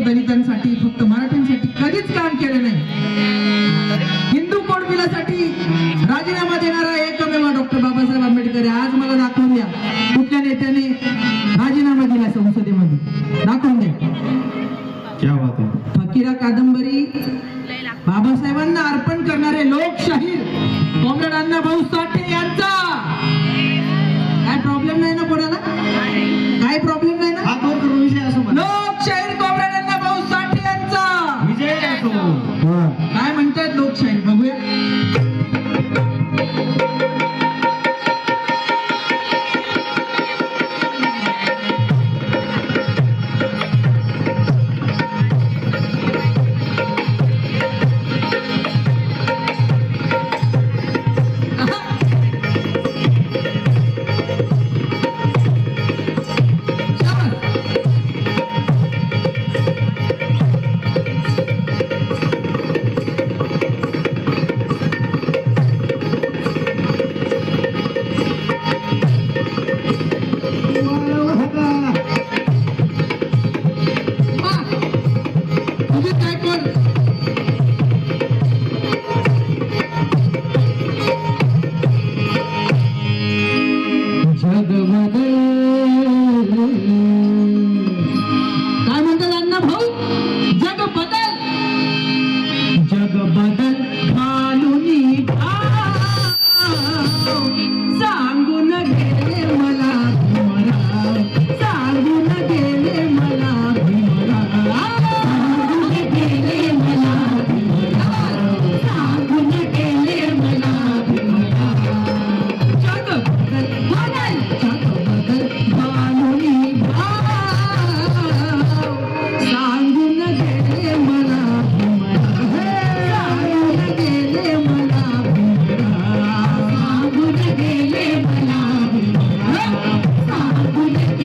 दलितांसाठी, फक्त मराठ्यांसाठी कधीच काम केलं नाही। हिंदू कोड बिलासाठी राजीनामा देणारा एकमेव डॉक्टर बाबासाहेब आंबेडकर आहे। आज मला दाखवून द्या कुठल्या नेत्याने राजीनामा दिला संसदेमध्ये, दाखवून द्या। क्या बात आहे। फकीरा कादंबरी